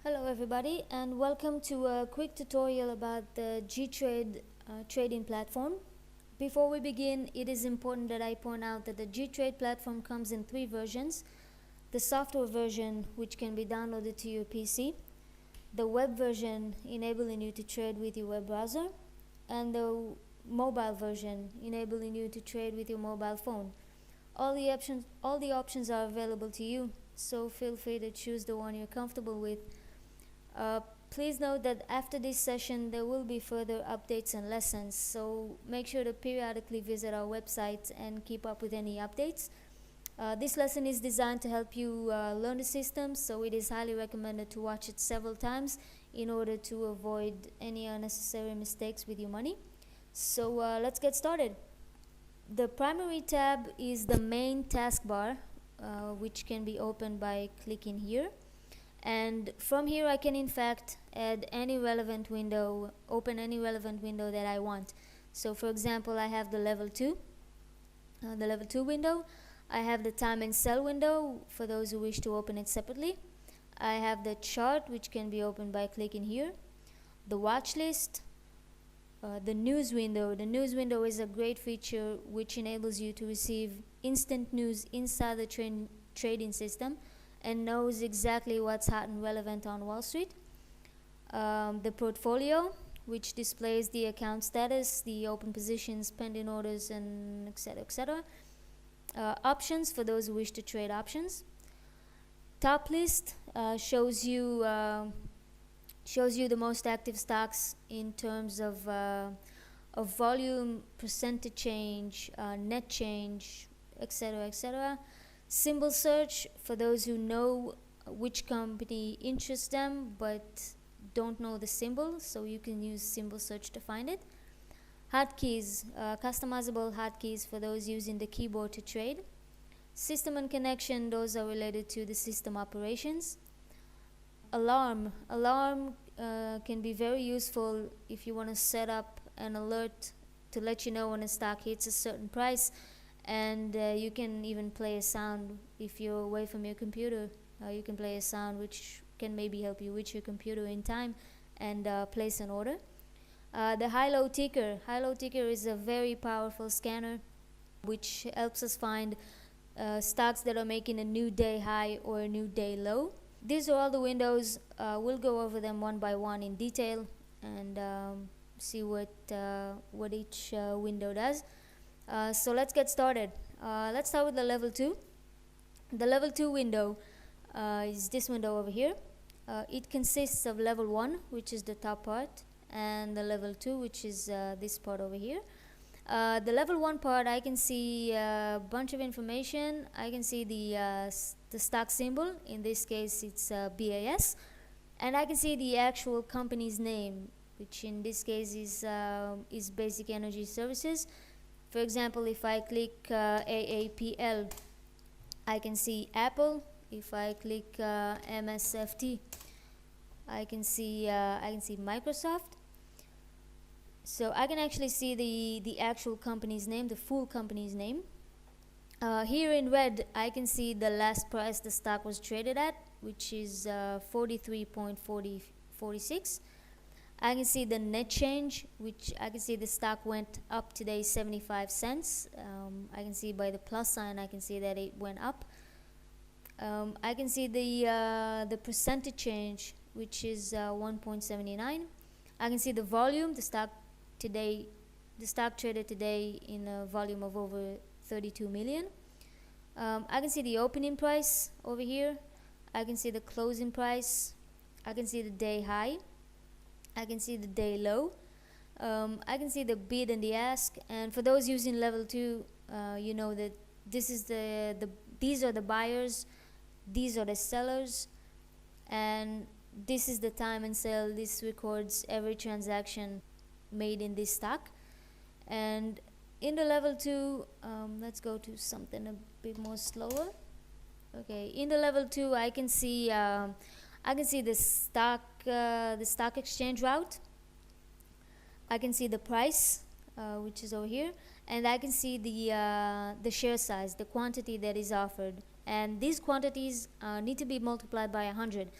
Hello everybody, and welcome to a quick tutorial about the GTrade trading platform. Before we begin, it is important that I point out that the GTrade platform comes in three versions: the software version, which can be downloaded to your PC, the web version enabling you to trade with your web browser, and the mobile version enabling you to trade with your mobile phone. All the options are available to you, so feel free to choose the one you're comfortable with. Please note that after this session there will be further updates and lessons, so make sure to periodically visit our website and keep up with any updates. This lesson is designed to help you learn the system, so it is highly recommended to watch it several times in order to avoid any unnecessary mistakes with your money. So let's get started. The primary tab is the main taskbar, which can be opened by clicking here. And from here I can in fact add any relevant window, open any relevant window that I want. So for example, I have the level 2 window. I have the time and sell window for those who wish to open it separately. I have the chart, which can be opened by clicking here. The watch list, the news window. The news window is a great feature which enables you to receive instant news inside the trading system and knows exactly what's hot and relevant on Wall Street. The portfolio, which displays the account status, the open positions, pending orders, and etc. etc. Options for those who wish to trade options. Top list shows you the most active stocks in terms of volume, percentage change, net change, etc. etc. Symbol search for those who know which company interests them but don't know the symbol, so you can use symbol search to find it. Hotkeys, customizable hotkeys for those using the keyboard to trade. System and connection, those are related to the system operations. Alarm can be very useful if you want to set up an alert to let you know when a stock hits a certain price. And you can even play a sound if you're away from your computer. You can play a sound which can maybe help you reach your computer in time and place an order. The high-low ticker. High-low ticker is a very powerful scanner which helps us find stocks that are making a new day high or a new day low. These are all the windows. We'll go over them one by one in detail and see what each window does. So let's get started. Let's start with the level 2. The level 2 window is this window over here. It consists of level 1, which is the top part, and the level 2, which is this part over here. The level 1 part, I can see a bunch of information. I can see the stock symbol. In this case it's BAS, and I can see the actual company's name, which in this case is Basic Energy Services. For example, if I click AAPL, I can see Apple. If I click MSFT, I can see Microsoft. So I can actually see the actual company's name, the full company's name. Here in red, I can see the last price the stock was traded at, which is 43.46. I can see the net change, which I can see the stock went up today 75 cents. I can see by the plus sign, I can see that it went up. I can see the percentage change, which is 1.79. I can see the volume. The stock traded today in a volume of over 32 million. I can see the opening price over here. I can see the closing price. I can see the day high. I can see the day low. I can see the bid and the ask. And for those using level 2, you know that these are the buyers, these are the sellers, and this is the time and sell. This records every transaction made in this stock. And in the level 2, let's go to something a bit more slower. Okay, in the level 2, I can see the stock exchange route. I can see the price, which is over here, and I can see the share size, the quantity that is offered. And these quantities need to be multiplied by 100.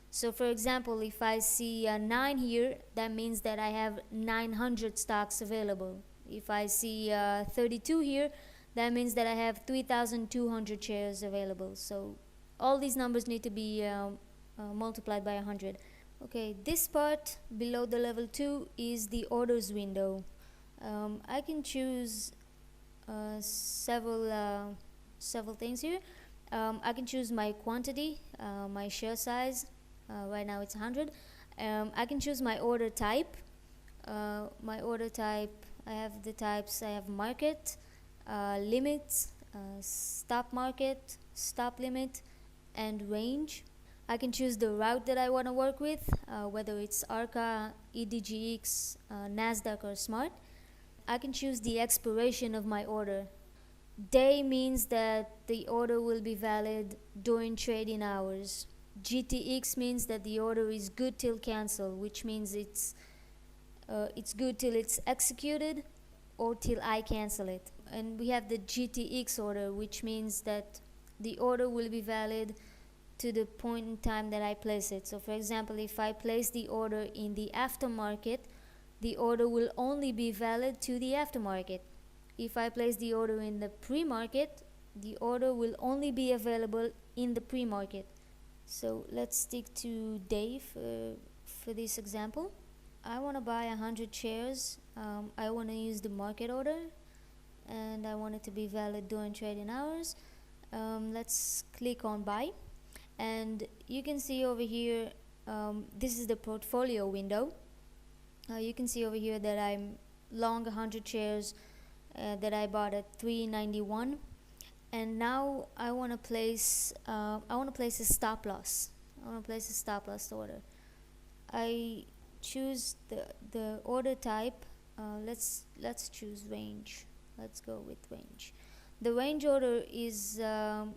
So for example, if I see 9 here, that means that I have 900 stocks available. If I see 32 here, that means that I have 3,200 shares available. So all these numbers need to be multiplied by 100. Okay, this part below the level 2 is the orders window. I can choose several things here. I can choose my quantity, my share size. Right now it's 100. I can choose my order type. I have the types. I have market, limits, stop market, stop limit, and range. I can choose the route that I want to work with, whether it's ARCA, EDGX, NASDAQ, or SMART. I can choose the expiration of my order. Day means that the order will be valid during trading hours. GTX means that the order is good till cancel, which means it's good till it's executed or till I cancel it. And we have the GTX order, which means that the order will be valid to the point in time that I place it. So for example, if I place the order in the aftermarket, the order will only be valid to the aftermarket. If I place the order in the pre-market, the order will only be available in the pre-market. So let's stick to day for this example. I want to buy 100 shares. I want to use the market order, and I want it to be valid during trading hours. Let's click on buy, and you can see over here, this is the portfolio window. You can see over here that I'm long 100 shares that I bought at 391, and now I want to place a stop loss. I want to place a stop loss order. I choose the order type. Let's choose range. Let's go with range. The range order is a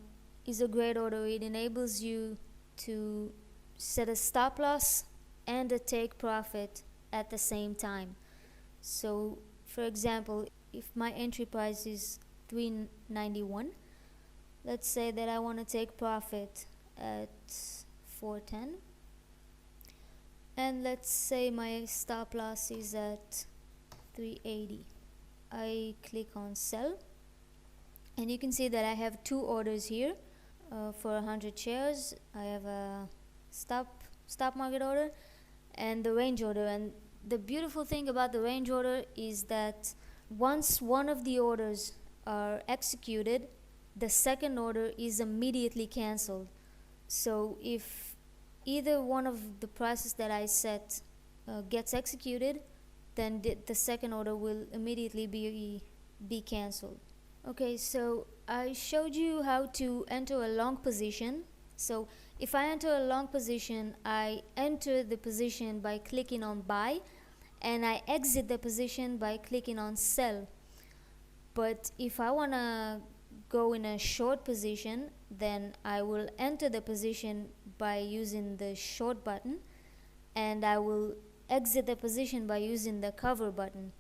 great order. It enables you to set a stop loss and a take profit at the same time. So for example, if my entry price is 391, let's say that I want to take profit at 410, and let's say my stop loss is at 380. I click on sell, and you can see that I have two orders here for 100 shares. I have a stop market order and the range order. And the beautiful thing about the range order is that once one of the orders are executed, the second order is immediately cancelled. So if either one of the prices that I set gets executed, then the second order will immediately be cancelled. Okay, so I showed you how to enter a long position. So if I enter a long position, I enter the position by clicking on buy, and I exit the position by clicking on sell. But if I want to go in a short position, then I will enter the position by using the short button, and I will exit the position by using the cover button.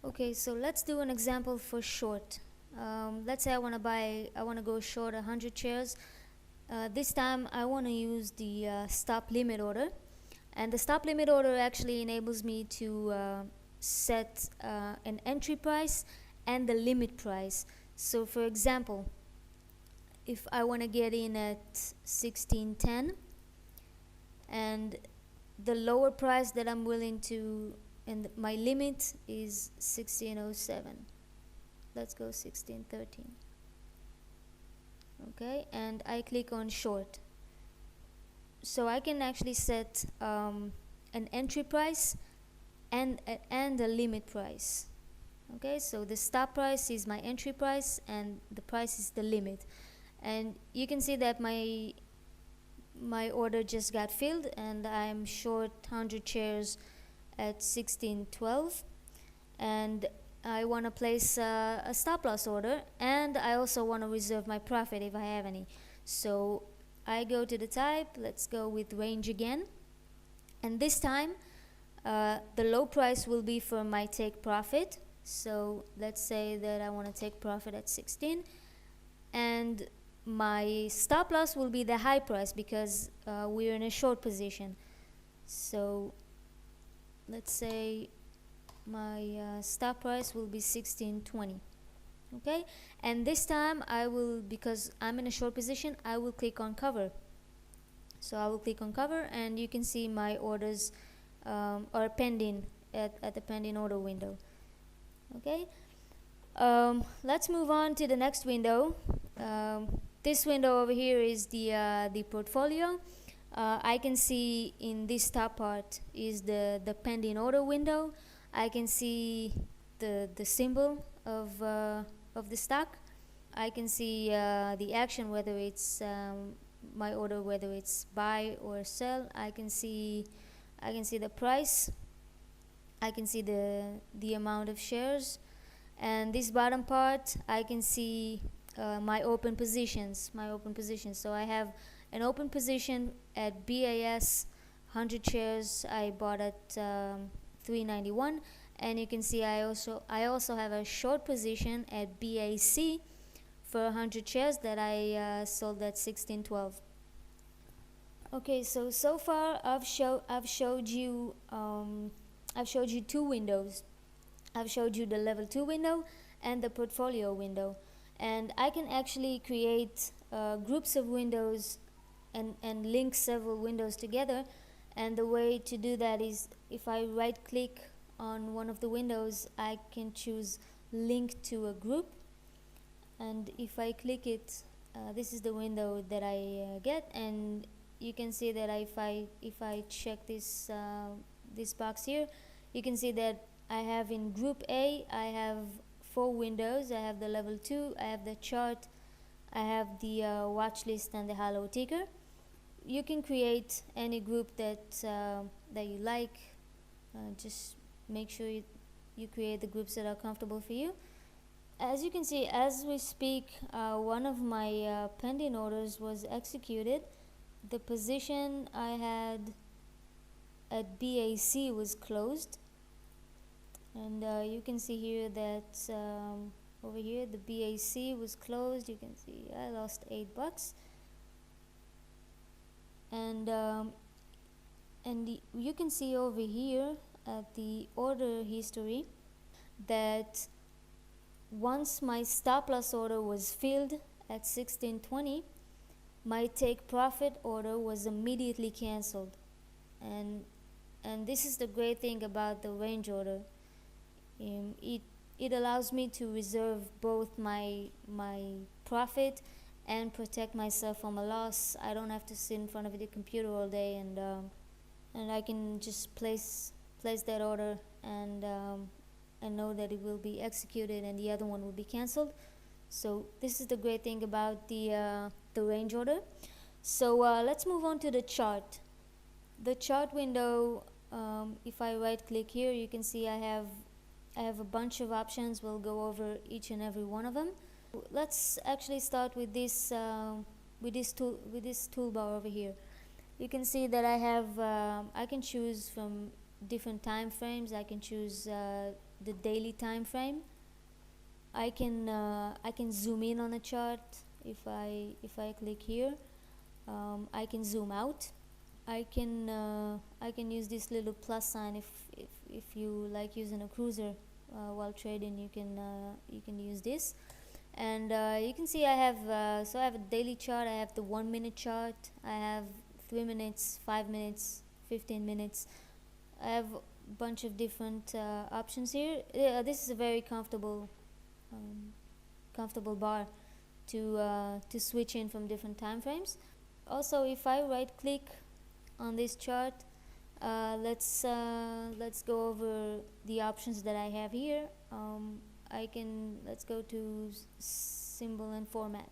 Okay, so let's do an example for short. Let's say I want to go short 100 shares. This time I want to use the stop limit order, and the stop limit order actually enables me to set an entry price and the limit price. So for example, if I want to get in at 1610, and the lower price that I'm willing to, and my limit is 1607, let's go 1613. Okay, and I click on short. So I can actually set an entry price and a limit price. Okay, so the stop price is my entry price and the price is the limit. And you can see that my order just got filled, and I'm short 100 shares at 1612, and I want to place a stop loss order, and I also want to reserve my profit if I have any. So I go to the type, let's go with range again, and this time the low price will be for my take profit. So let's say that I want to take profit at 16, and my stop loss will be the high price because we're in a short position. So let's say my stop price will be 16.20. Okay, and this time I will, because I'm in a short position, I will click on cover. So I will click on cover, and you can see my orders are pending at the pending order window. Okay, let's move on to the next window. This window over here is the portfolio. I can see in this top part is the pending order window. I can see the symbol of the stock. I can see the action, whether it's my order, whether it's buy or sell. I can see the price. I can see the amount of shares, and this bottom part I can see my open positions. So I have an open position at BAS 100 shares. I bought at 391, and you can see I also have a short position at BAC for 100 shares that I sold at 1612. Okay, so far I've showed you two windows. I've showed you the level 2 window and the portfolio window, and I can actually create groups of windows and link several windows together. And the way to do that is, if I right click on one of the windows, I can choose link to a group, and if I click it, this is the window that I get. And you can see that if I check this box here, you can see that I have in group A, I have 4 windows. I have the level 2, I have the chart, I have the watch list and the halo ticker. You can create any group that you like. Just make sure you create the groups that are comfortable for you. As you can see, as we speak, one of my pending orders was executed. The position I had at BAC was closed, and you can see here that over here the BAC was closed. You can see I lost $8, and you can see over here at the order history that once my stop loss order was filled at 1620, my take profit order was immediately cancelled. And this is the great thing about the range order. It allows me to reserve both my profit and protect myself from a loss. I don't have to sit in front of the computer all day, and I can just place that order and know that it will be executed and the other one will be cancelled. So this is the great thing about the range order. So let's move on to the chart. The chart window, if I right click here, you can see I have a bunch of options. We'll go over each and every one of them. Let's actually start with this toolbar over here. You can see that I have I can choose from different time frames. I can choose the daily time frame. I can zoom in on a chart. If I click here, I can zoom out. I can use this little plus sign if you like using a cruiser while trading. You can use this, and you can see I have a daily chart. I have the 1 minute chart. I have 3 minutes, 5 minutes, 15 minutes. I have a bunch of different options here. This is a very comfortable bar to switch in from different time frames. Also, if I right click on this chart, let's go over the options that I have here. Let's go to symbol and format.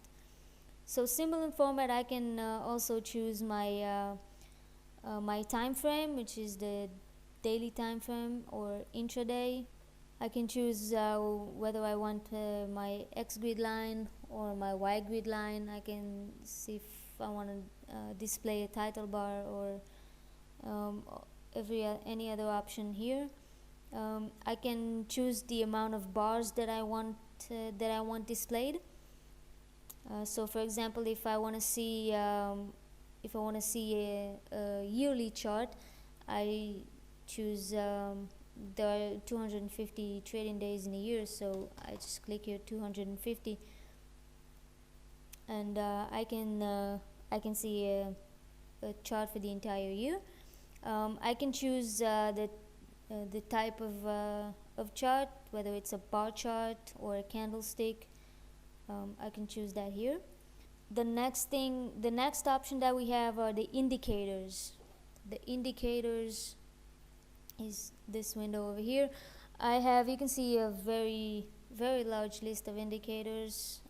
So symbol and format, I can also choose my my time frame, which is the daily time frame or intraday. I can choose whether I want my X grid line or my Y grid line. I can see if I want to display a title bar or any other option here. I can choose the amount of bars that I want displayed. So for example, if I want to see a yearly chart, I choose there are 250 trading days in a year, so I just click here 250, and I can see a chart for the entire year. I can choose the type of chart, whether it's a bar chart or a candlestick. I can choose that here. The next option that we have are the indicators. The indicators is this window over here. You can see a very large list of indicators.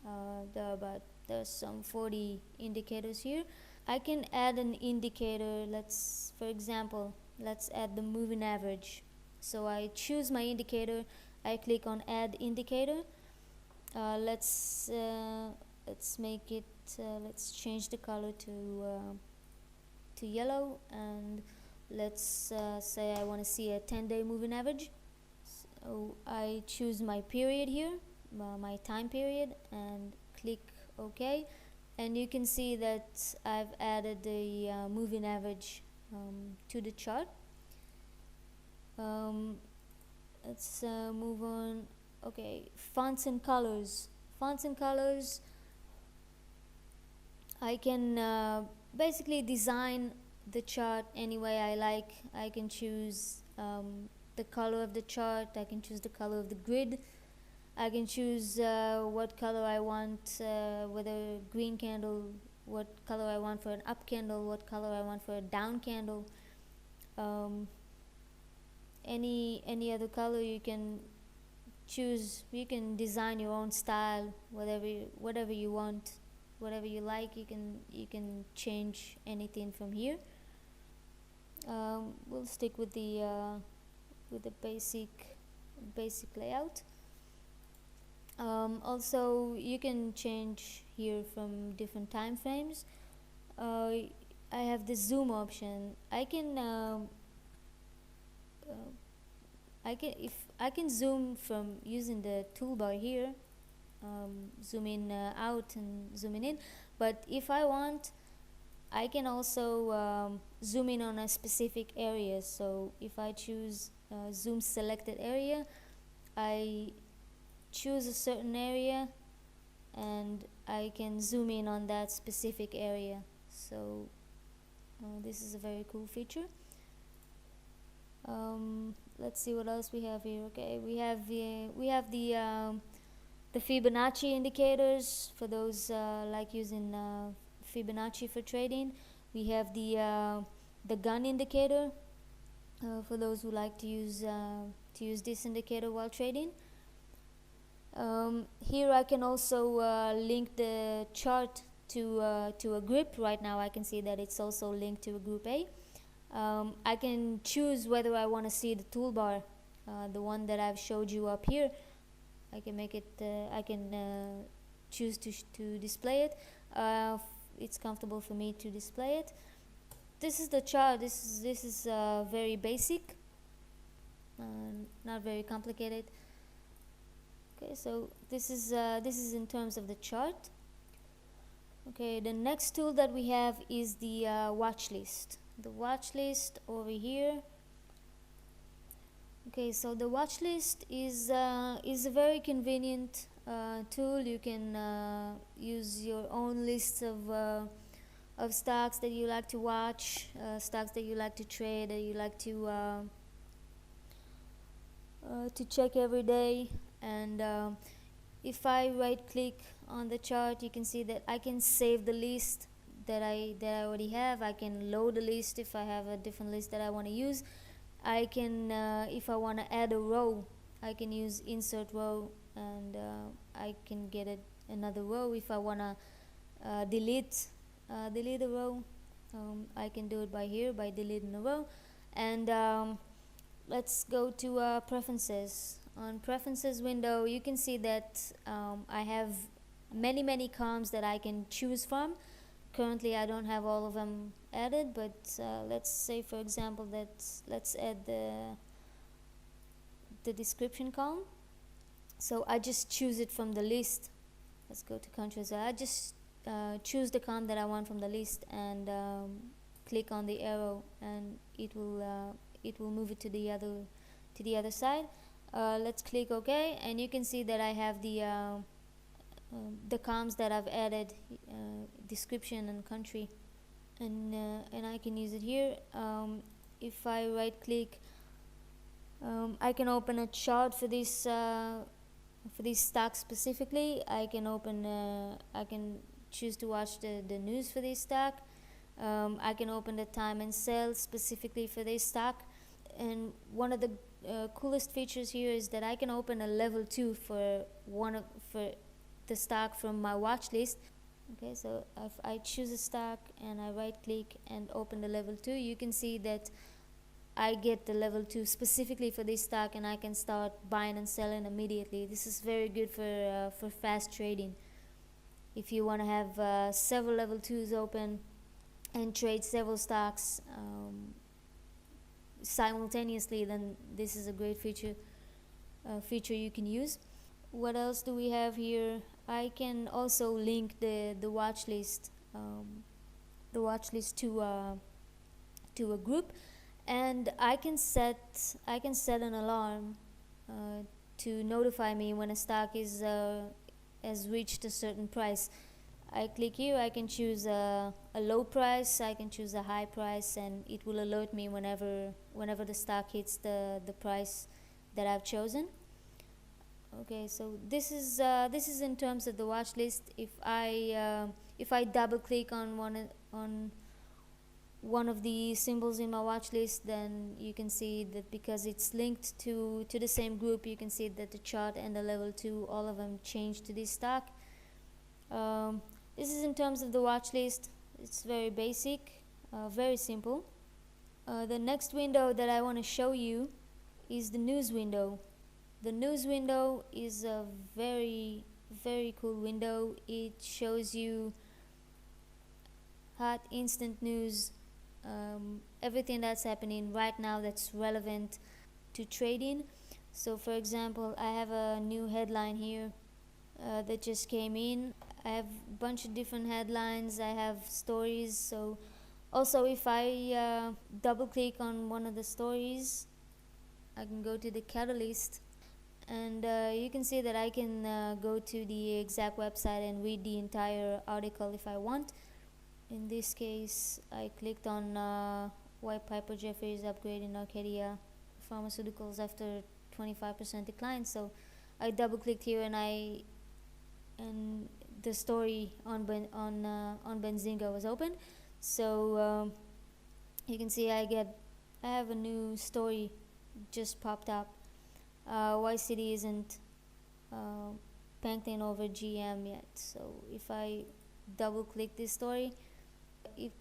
There's some 40 indicators here. I can add an indicator. For example, let's add the moving average. So I choose my indicator, I click on add indicator. Let's make it, let's change the color to yellow, and let's say I want to see a 10-day moving average. So I choose my period here, my time period, and click OK, and you can see that I've added the moving average to the chart. Let's move on. Okay, fonts and colors. I can basically design the chart any way I like. I can choose the color of the chart, I can choose the color of the grid, I can choose what color I want, whether green candle, what color I want for an up candle, what color I want for a down candle. Any other color you can choose. You can design your own style, whatever you want, whatever you like. You can change anything from here. We'll stick with the basic layout. Also, you can change here from different time frames. I have the zoom option. I can zoom from using the toolbar here, zoom in out and zooming in, but if I want, I can also zoom in on a specific area. So if I choose zoom selected area, I choose a certain area and I can zoom in on that specific area. So this is a very cool feature. Let's see what else we have here. Okay, we have the Fibonacci indicators for those like using Fibonacci for trading. We have the gun indicator for those who like to use this indicator while trading. Here I can also link the chart to a group. Right now I can see that it's also linked to a group A. I can choose whether I want to see the toolbar, the one that I've showed you up here. I can make it. I can choose to display it. It's comfortable for me to display it. This is the chart. This is very basic, not very complicated. Okay, so this is in terms of the chart. Okay, the next tool that we have is the watch list. The watch list over here. Okay, so the watch list is a very convenient tool. You can use your own lists of stocks that you like to watch, stocks that you like to trade, that you like to check every day. And if I right click on the chart, you can see that I can save the list that I already have. I can load a list if I have a different list that I want to use. I can if I want to add a row, I can use insert row, and I can get another row. If I want to delete a row, I can do it by here, by deleting a row. And let's go to preferences. On preferences window, you can see that I have many columns that I can choose from. Currently I don't have all of them added, but let's say for example that let's add the description column. So I just choose it from the list. let's go to countries. So I just choose the comp that I want from the list and click on the arrow, and it will move it to the other side. Let's click OK, and you can see that I have the comps that I've added, description and country, and I can use it here. If I right click, I can open a chart for this stock specifically. I can choose to watch the news for this stock. I can open the time and sell specifically for this stock, and one of the coolest features here is that I can open a level 2 for the stock from my watch list. Okay, so if I choose a stock and I right click and open the level 2, you can see that I get the level 2 specifically for this stock, and I can start buying and selling immediately. This is very good for fast trading. If you want to have several level 2s open and trade several stocks simultaneously, then this is a great feature you can use. What else do we have here? I can also link the watch list to a group, and I can set an alarm to notify me when a stock has reached a certain price. I click here, I can choose a low price, I can choose a high price, and it will alert me whenever the stock hits the price that I've chosen. Okay, so this is in terms of the watch list. If I double click on one of the symbols in my watch list, then you can see that because it's linked to the same group, you can see that the chart and the level 2, all of them change to this stock. This is in terms of the watch list. It's very basic, very simple. The next window that I want to show you is the news window. The news window is a very, very cool window. It shows you hot instant news, everything that's happening right now that's relevant to trading. So for example, I have a new headline here that just came in. I have a bunch of different headlines. I have stories. So also, if I double click on one of the stories, I can go to the catalyst, and you can see that I can go to the exact website and read the entire article if I want. In this case, I clicked on why Piper Jeffrey is upgrading Arcadia Pharmaceuticals after 25% decline. So I double clicked here, and the story on Benzinga was open. So you can see I have a new story just popped up. Why City isn't panicking over GM yet. So if I double click this story, it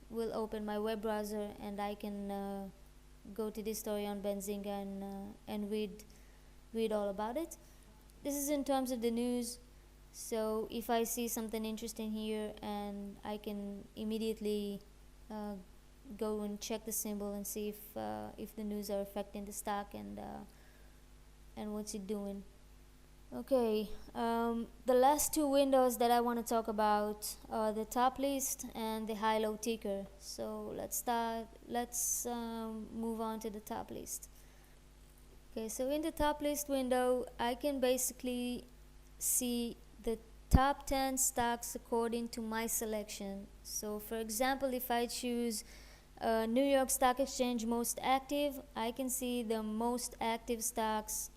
will open my web browser, and I can go to this story on Benzinga and read all about it. This is in terms of the news. So if I see something interesting here, and I can immediately go and check the symbol and see if the news are affecting the stock and what's it doing. Okay, the last two windows that I want to talk about are the top list and the high-low ticker. So let's move on to the top list. Okay, so in the top list window, I can basically see the top 10 stocks according to my selection. So for example, if I choose New York Stock Exchange most active, I can see the most active stocks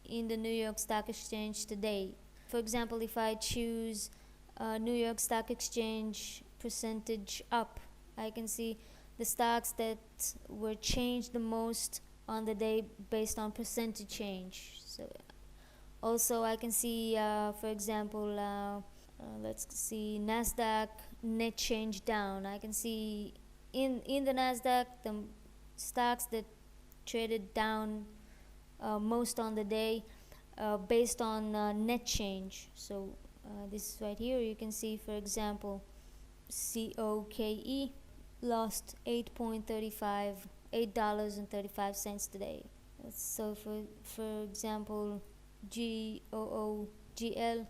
in the New York Stock Exchange today. For example, if I choose New York Stock Exchange percentage up, I can see the stocks that were changed the most on the day based on percentage change. So also I can see, for example, let's see NASDAQ net change down. I can see in the NASDAQ the stocks that traded down most on the day based on net change. So this is right here. You can see, for example, COKE lost $8.35 today. So for example, GOOGL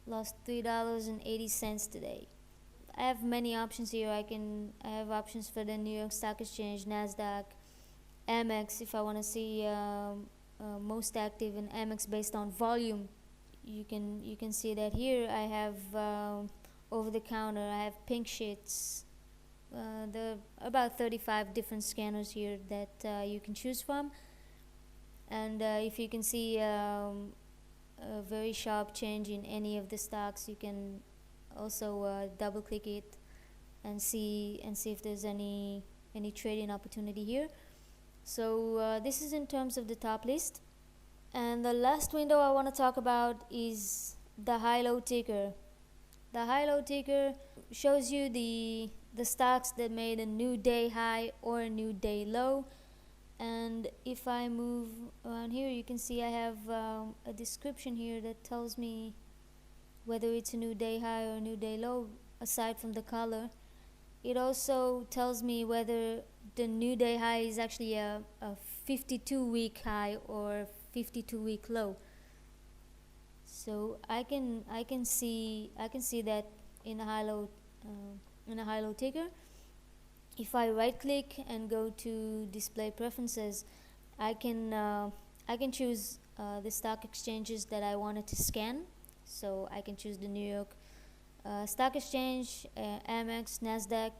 lost $3.80 today. I have many options here. I have options for the New York Stock Exchange, Nasdaq, Amex if I want to see most active in Amex based on volume. You can see that here. I have over the counter. I have pink sheets. There are about 35 different scanners here that you can choose from. And if you can see a very sharp change in any of the stocks, you can also double click it and see if there's any trading opportunity here. So this is in terms of the top list. And the last window I want to talk about is the high-low ticker. The high-low ticker shows you the stocks that made a new day high or a new day low. And if I move around here, you can see I have a description here that tells me whether it's a new day high or a new day low, aside from the color. It also tells me whether the new day high is actually a 52-week high or 52-week low. So I can see that in a high-low ticker. If I right click and go to display preferences, I can choose the stock exchanges that I wanted to scan. So I can choose the New York Stock Exchange, Amex, Nasdaq.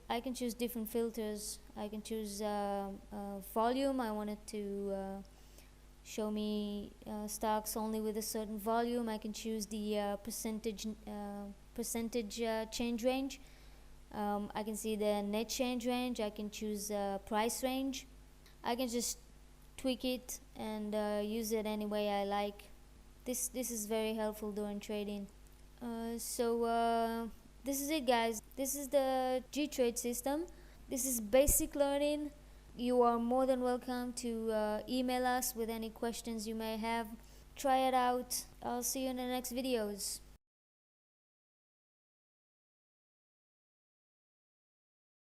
I can choose different filters. I can choose volume. I wanted to show me stocks only with a certain volume. I can choose the percentage change range. I can see the net change range. I can choose price range. I can just tweak it and use it any way I like. This is very helpful during trading. So this is it, guys. This is the GTrade system. This is basic learning. You are more than welcome to email us with any questions you may have. Try it out. I'll see you in the next videos.